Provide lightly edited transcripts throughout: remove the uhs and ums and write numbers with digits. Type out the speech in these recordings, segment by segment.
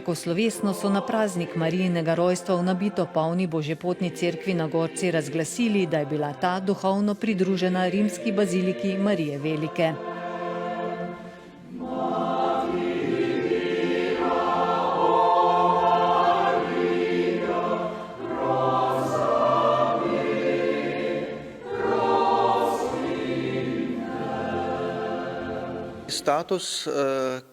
Tako slovesno so na praznik Marijinega rojstva v nabito polni Božjepotni cerkvi na Gorci razglasili, da je bila ta duhovno pridružena rimski baziliki Marije Velike. Status,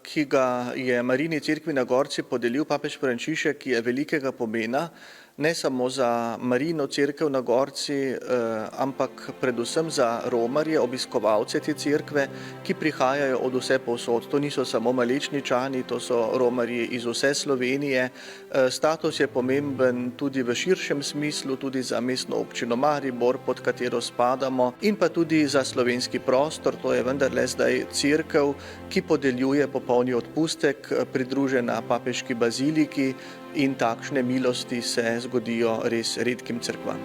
ki ga je Marijini cerkvi na Gorci podelil papež Frančišek, je velikega pomena, ne samo za Marijino cerkev na Gorci, ampak predvsem za romarje, obiskovalce te cerkve, ki prihajajo od vse povsod. To niso samo Malečničani, to so romarji iz vse Slovenije. Status je pomemben tudi v širšem smislu, tudi za mestno občino Maribor, pod katero spadamo, in pa tudi za slovenski prostor. To je vendarle zdaj cerkev, ki podeljuje popolni odpustek, pridružena papeški baziliki, in takšne milosti se zgodijo res redkim cerkvam.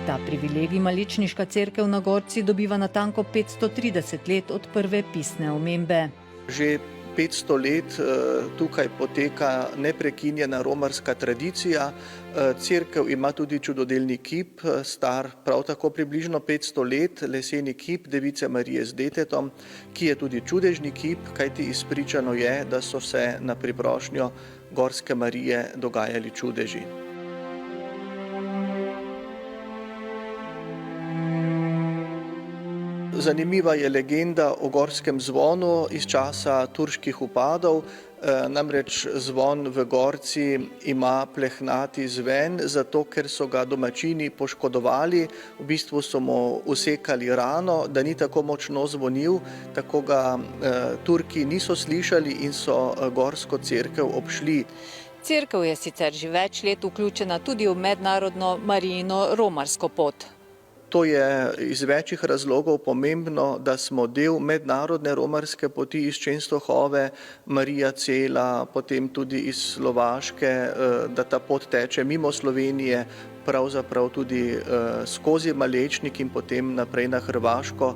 Ta privilegij Malečniška cerkev na Gorci dobiva natanko 530 let od prve pisne omembe. Že 500 let tukaj poteka neprekinjena romarska tradicija. Cerkev ima tudi čudodelni kip, star prav tako približno 500 let, leseni kip Device Marije z detetom, ki je tudi čudežni kip, kajti izpričano je, da so se na priprošnjo Gorske Marije dogajali čudeži. Zanimiva je legenda o gorskem zvonu iz časa turških vpadov. Namreč zvon v Gorci ima plehnati zven, zato ker so ga domačini poškodovali. V bistvu so mu usekali rano, da ni tako močno zvonil, tako ga Turki niso slišali in so gorsko cerkev obšli. Cerkev je sicer že več let vključena tudi v mednarodno Marijino romarsko pot. To je iz večjih razlogov pomembno, da smo del mednarodne romarske poti iz Čenstohove, Marija Cela, potem tudi iz Slovaške, da ta pot teče mimo Slovenije, pravzaprav tudi skozi Malečnik in potem naprej na Hrvaško.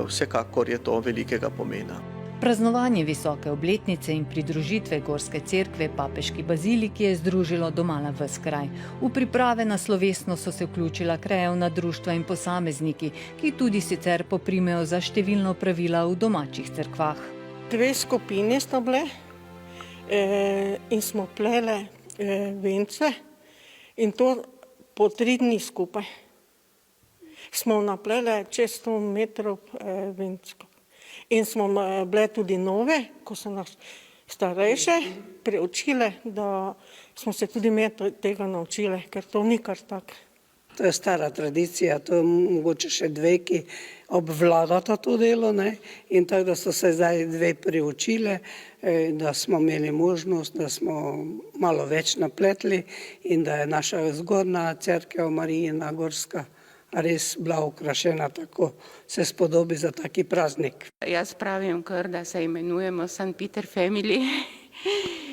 Vsekakor je to velikega pomena. Praznovanje visoke obletnice in pridružitve Gorske cerkve papeški baziliki je združilo domala ves kraj. V priprave na slovesno so se vključila krajevna društva in posamezniki, ki tudi sicer poprimejo za številno pravila v domačih cerkvah. 2 skupini sta bile in smo plele vence in to po 3 dni skupaj. Smo naplele čez 100 metrov vencev. In smo bile tudi nove, ko so nas starejše preučile, da smo se tudi mi tega naučile, ker to ni kar tako. To je stara tradicija, to je mogoče še 2, ki obvladata to delo, ne? In tako, da so se zdaj 2 priučile, da smo imeli možnost, da smo malo več napletli in da je naša zgornja cerkev Marijina Gorska res bila okrašena, tako se spodobi za taki praznik. Jaz pravim kar, da se imenujemo St. Peter Family,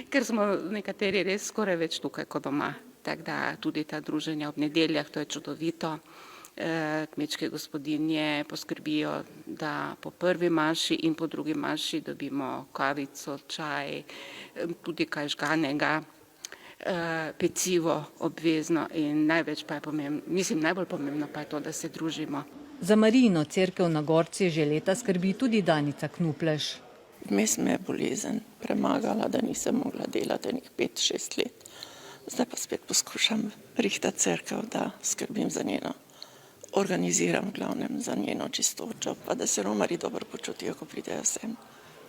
ker smo nekateri res skoraj več tukaj kot doma. Tako da tudi ta druženja ob nedeljah, to je čudovito. Kmečke gospodinje poskrbijo, da po prvi maši in po drugi maši dobimo kavico, čaj, tudi kaj žganega. Pecivo obvezno in največ pa je pomembno, najbolj pomembno pa je to, da se družimo. Za Marijino cerkev na Gorci že leta skrbi tudi Danica Knupleš. Vmes me je bolezen premagala, da nisem mogla delati enih 5-6 let. Zdaj pa spet poskušam rihtati cerkev, da skrbim za njeno, organiziram v glavnem za njeno čistočo, pa da se romarji dobro počutijo, ko pridejo sem.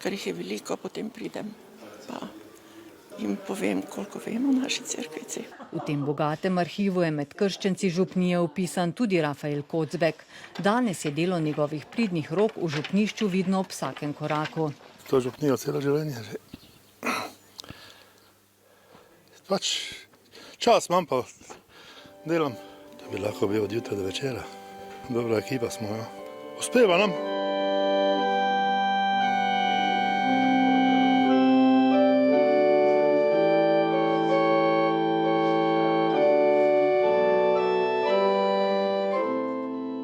Ker jih je veliko, potem pridem pa in povem, koliko vemo o naši cerkvici. V tem bogatem arhivu je med krščenci župnije vpisan tudi Rafael Kocbek. Danes je delo njegovih pridnih rok v župnišču vidno ob vsakem koraku. To župnijo celo življenje že. Pač čas imam pa delam, da bi lahko bil od jutra do večera. Dobra ekipa smo, ja. Uspeva nam.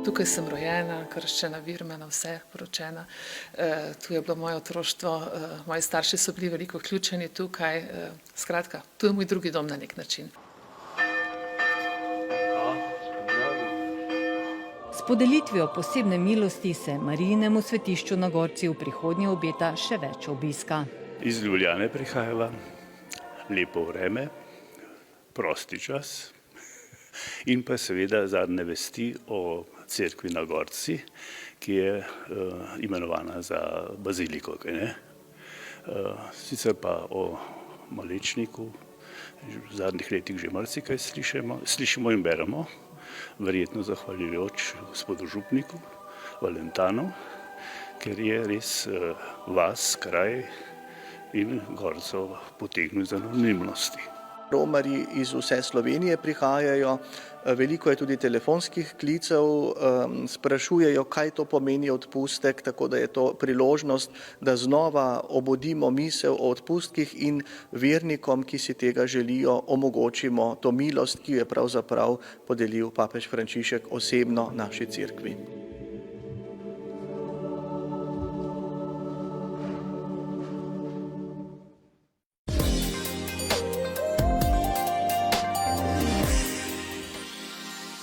Tukaj sem rojena, krščena, virmena, vse poročena. Tu je bilo moje otroštvo, moji starši so bili veliko vključeni tukaj. Skratka, tu je moj drugi dom na nek način. S podelitvijo posebne milosti se Marijinemu svetišču na Gorci v prihodnje obeta še več obiska. Iz Ljubljane prihajava, lepo vreme, prosti čas in pa seveda zadnje vesti o cerkvi na Gorci, ki je imenovana za baziliko. Sicer pa o Malečniku v zadnjih letih že marsikaj slišimo in beremo, verjetno zahvaljujoč gospodu župniku Valentanu, ker je res vas, kraj in Gorco potegnil za anonimnosti. Romarji iz vse Slovenije prihajajo, veliko je tudi telefonskih klicev, sprašujejo, kaj to pomeni odpustek, tako da je to priložnost, da znova obudimo misel o odpustkih in vernikom, ki si tega želijo, omogočimo to milost, ki jo je pravzaprav podelil papež Frančišek osebno naši cerkvi.